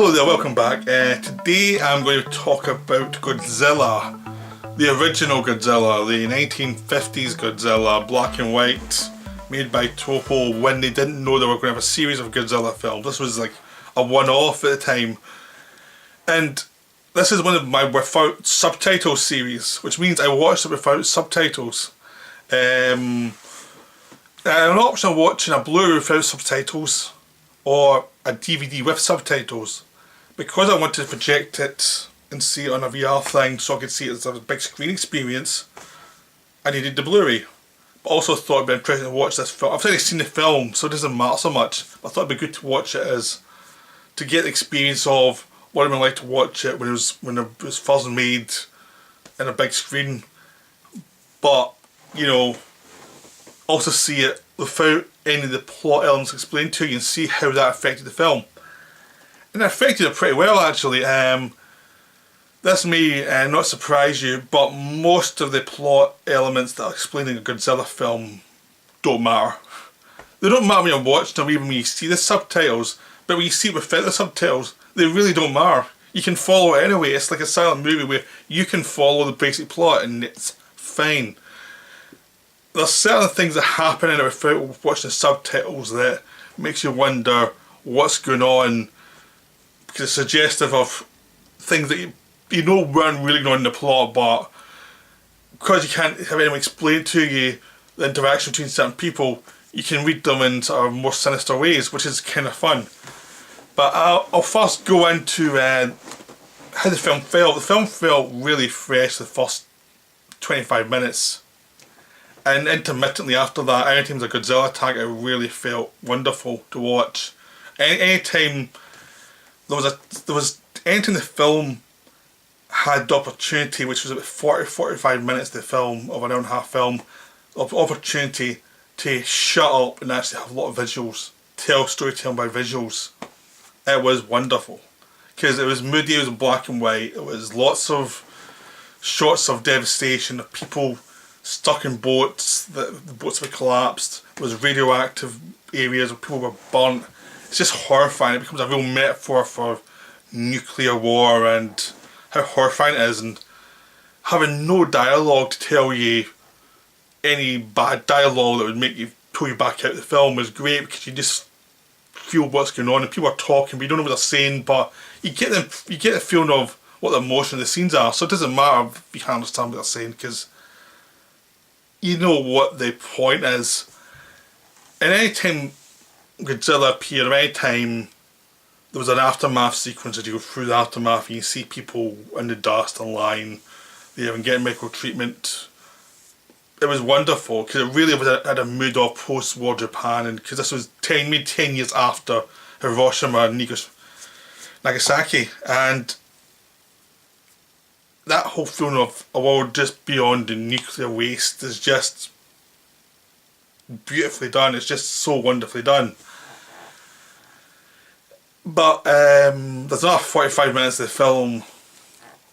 Hello there, welcome back. Today I'm going to talk about Godzilla. The original Godzilla, the 1950s Godzilla, black and white, made by Toho when they didn't know they were going to have a series of Godzilla films. This was like a one-off at the time. And this is one of my without subtitles series, which means I watched it without subtitles. An option of watching a Blu-ray without subtitles or a DVD with subtitles. Because I wanted to project it and see it on a VR thing so I could see it as a big screen experience, I needed the Blu-ray. But also thought it'd be interesting to watch this film. I've already seen the film, so it doesn't matter so much. But I thought it'd be good to watch it as to get the experience of what it would be like to watch it when it was first made in a big screen. But, you know, also see it without any of the plot elements explained to you and see how that affected the film. And it affected it pretty well, actually. This may not surprise you, but most of the plot elements that are explained in a Godzilla film don't matter. They don't matter when you're watching them, even when you see the subtitles, but when you see it without the subtitles, they really don't matter. You can follow it anyway. It's like a silent movie where you can follow the basic plot and it's fine. There's certain things that happen in it without watching the subtitles that makes you wonder what's going on, because it's suggestive of things that you know weren't really going on in the plot, but because you can't have anyone explain to you the interaction between certain people, you can read them in sort of more sinister ways, which is kind of fun. But I'll first go into how the film felt. The film felt really fresh the first 25 minutes. And intermittently after that, anytime there's a Godzilla attack, it really felt wonderful to watch. Anytime anytime the film had the opportunity, which was about 40-45 minutes of the film, of an hour and a half film, of opportunity to shut up and actually have a lot of visuals, tell storytelling by visuals, it was wonderful. Because it was moody, it was black and white, it was lots of shots of devastation, of people stuck in boats, the boats were collapsed, there was radioactive areas where people were burnt. It's just horrifying. It becomes a real metaphor for nuclear war and how horrifying it is, and having no dialogue to tell you any bad dialogue that would make you pull you back out of the film was great, because you just feel what's going on and people are talking but you don't know what they're saying, but you get the feeling of what the emotion of the scenes are, so it doesn't matter if you can't understand what they're saying because you know what the point is. And anytime Godzilla appeared, anytime there was an aftermath sequence as you go through the aftermath and you see people in the dust and lying there and getting medical treatment, it was wonderful because it really had a mood of post-war Japan, and because this was 10 years after Hiroshima and Nagasaki, and that whole feeling of a world just beyond the nuclear waste is just beautifully done. It's just so wonderfully done. But there's another 45 minutes of the film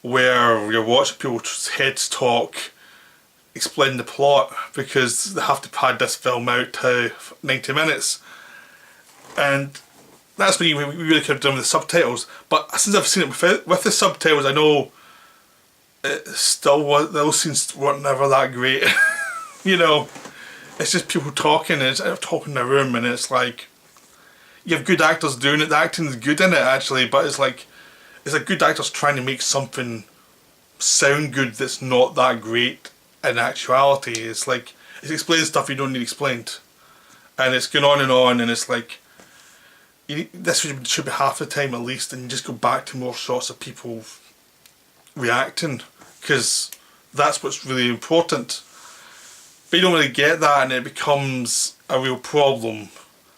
where you're watching people's heads talk, explain the plot, because they have to pad this film out to 90 minutes. And that's what we really could have done with the subtitles. But since I've seen it with the subtitles, I know it still was, those scenes weren't never that great. You know, it's just people talking, and it's talking in a room, and it's like, you have good actors doing it, the acting is good in it actually, but it's like good actors trying to make something sound good that's not that great in actuality. It's like, it's explaining stuff you don't need explained, and it's going on, and it's like, this should be half the time at least, and you just go back to more shots of people reacting, because that's what's really important. But you don't really get that, and it becomes a real problem.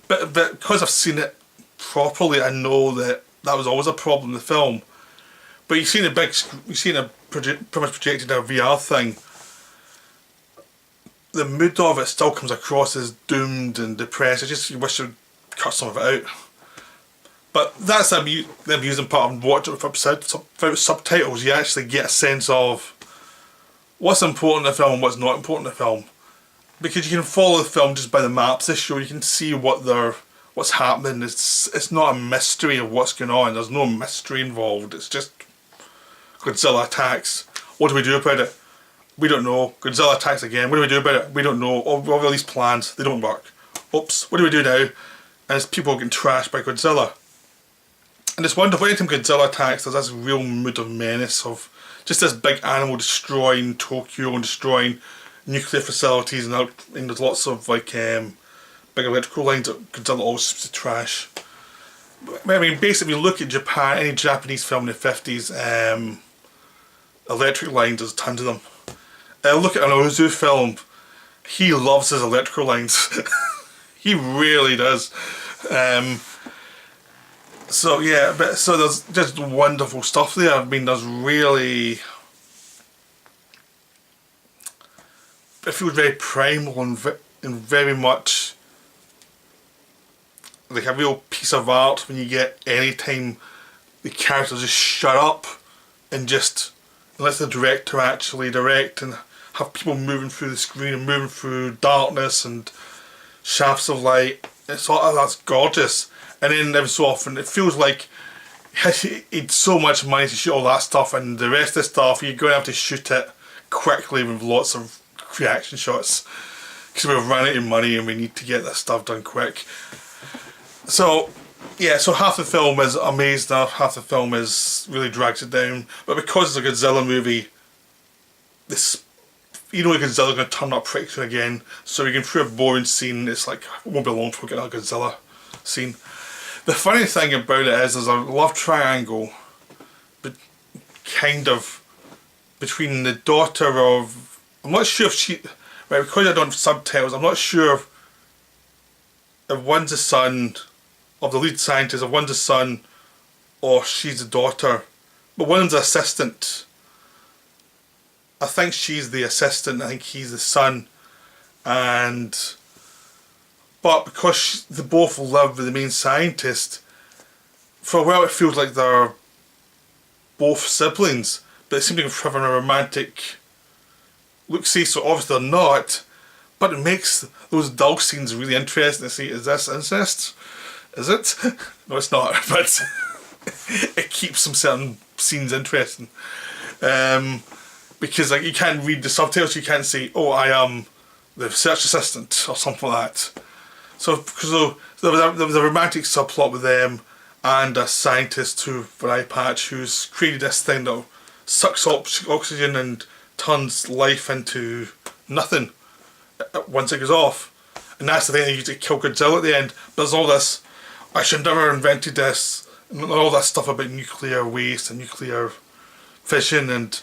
But because I've seen it properly, I know that was always a problem in the film. But you've seen it pretty much projected in a VR thing. The mood of it still comes across as doomed and depressed. You wish you'd cut some of it out. But that's the amusing part of watching it without subtitles. You actually get a sense of what's important in the film and what's not important in the film. Because you can follow the film just by the maps they show. You can see what what's happening. It's not a mystery of what's going on. There's no mystery involved. It's just Godzilla attacks. What do we do about it? We don't know. Godzilla attacks again. What do we do about it? We don't know. All these plans, they don't work. Oops, what do we do now? And it's people getting trashed by Godzilla. And it's wonderful, anytime Godzilla attacks, there's this real mood of menace, of just this big animal destroying Tokyo and destroying nuclear facilities, and there's lots of like big electrical lines that Godzilla always seems to trash. I mean, basically, look at Japan, any Japanese film in the 50s, electric lines, there's tons of them. Look at an Ozu film, he loves his electrical lines. He really does. So yeah, so there's just wonderful stuff there. I mean, there's really, it feels very primal and very much like a real piece of art when you get any time the characters just shut up and just let the director actually direct and have people moving through the screen and moving through darkness and shafts of light. It's all, that's gorgeous. And then every so often it feels like it's so much money to shoot all that stuff, and the rest of the stuff you're going to have to shoot it quickly with lots of reaction shots because we've run out of money and we need to get this stuff done quick. So yeah, so half the film is amazing, half the film is really drags it down. But because it's a Godzilla movie, this, you know, Godzilla's going to turn up pretty soon again, so you can through a boring scene, it's like, it won't be long before we get a Godzilla scene. The funny thing about it is there's a love triangle, but kind of between the daughter of, I'm not sure if she, right, because I don't have subtitles, I'm not sure if one's the son of the lead scientist, if one's the son or she's the daughter, but one's the assistant. I think she's the assistant, I think he's the son, but because they both live with the main scientist, for a while it feels like they're both siblings, but it seems like they're having a romantic look-see, so obviously they're not, but it makes those dog scenes really interesting to see, is this incest? Is it? No, it's not, but it keeps some certain scenes interesting. Because like you can't read the subtitles, you can't say, oh, I am the research assistant or something like that. So there was a romantic subplot with them and a scientist with an eye patch who's created this thing that sucks oxygen and turns life into nothing once it goes off. And that's the thing they use to kill Godzilla at the end. But there's all this, I should never have invented this, and all that stuff about nuclear waste and nuclear fission and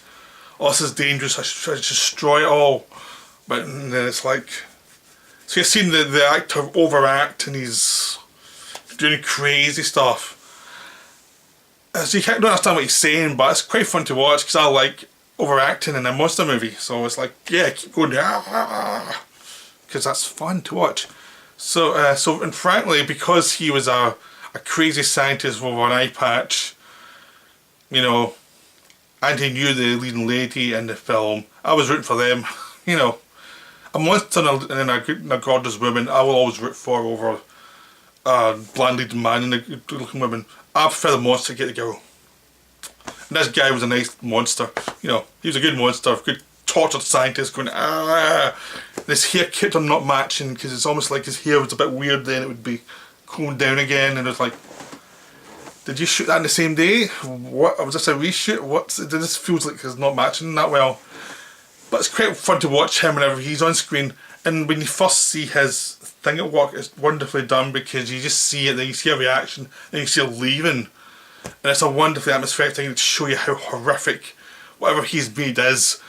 oh, this is dangerous, I should destroy it all. But then it's like, so you're seeing the actor overact and he's doing crazy stuff. So you don't understand what he's saying, but it's quite fun to watch because I like overacting in a monster movie. So it's like, yeah, keep going, because that's fun to watch. So, and frankly, because he was a crazy scientist with an eye patch, you know, and he knew the leading lady in the film, I was rooting for them, you know. A monster and a gorgeous woman, I will always root for over a bland man and a good looking woman. I prefer the monster to get the girl. And this guy was a nice monster, you know, he was a good monster, good tortured scientist going, ah. His hair kept on not matching because it's almost like his hair was a bit weird, then it would be combed down again, and it was like, did you shoot that in the same day? What, was this a reshoot? This feels like it's not matching that well. But it's quite fun to watch him whenever he's on screen, and when you first see his thing at work, it's wonderfully done because you just see it, then you see a reaction, then you see it leaving, and it's a wonderfully atmospheric thing to show you how horrific whatever he's made is.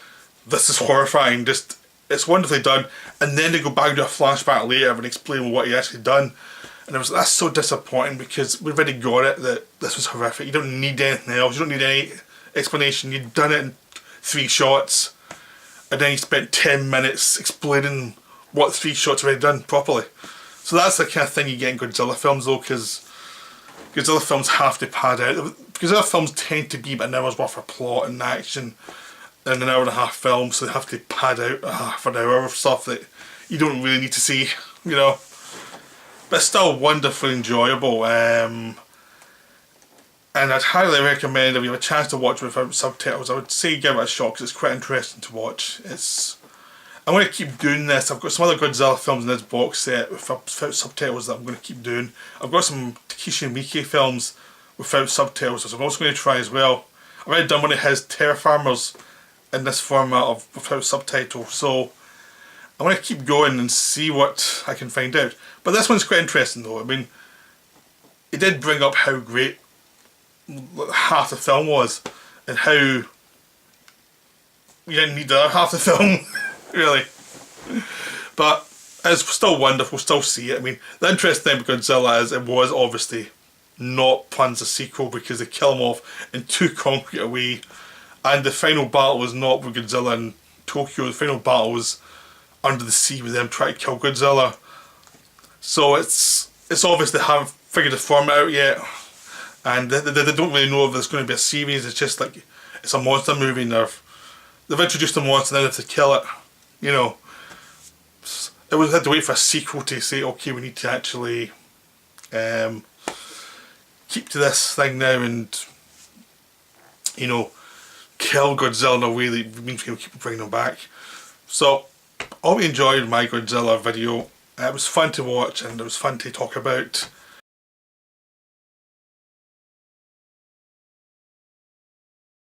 This is horrifying, just, it's wonderfully done, and then they go back to a flashback later and explain what he actually done, and that's so disappointing because we've already got it that this was horrific. You don't need anything else, you don't need any explanation, you've done it in 3 shots. And then he spent 10 minutes explaining what 3 shots already done properly. So that's the kind of thing you get in Godzilla films though, because Godzilla films have to pad out. Godzilla films tend to be about an hour's worth of plot and action in an hour and a half film, so they have to pad out half an hour of stuff that you don't really need to see, you know. but still wonderfully enjoyable. And I'd highly recommend, if you have a chance to watch without subtitles, I would say give it a shot, because it's quite interesting to watch. I'm going to keep doing this. I've got some other Godzilla films in this box set without subtitles that I'm going to keep doing. I've got some Takeshi Miike films without subtitles, so I'm also going to try as well. I've already done one of his Terra Farmers in this format of without subtitles, so I'm going to keep going and see what I can find out. But this one's quite interesting though. I mean, it did bring up how great half the film was, and how you didn't need the other half the film, really. But it's still wonderful, still see it. I mean, the interesting thing with Godzilla is it was obviously not planned as a sequel, because they kill him off in too concrete a way, and the final battle was not with Godzilla in Tokyo. The final battle was under the sea with them trying to kill Godzilla. So it's obvious they haven't figured the format out yet, and they don't really know if there's going to be a series. It's just like it's a monster movie, and they've introduced a monster, and then they have to kill it. You know, we had to wait for a sequel to say, okay, we need to actually keep to this thing now, and you know, kill Godzilla in a way that means we'll keep bringing them back. So I hope you enjoyed my Godzilla video. It was fun to watch, and it was fun to talk about.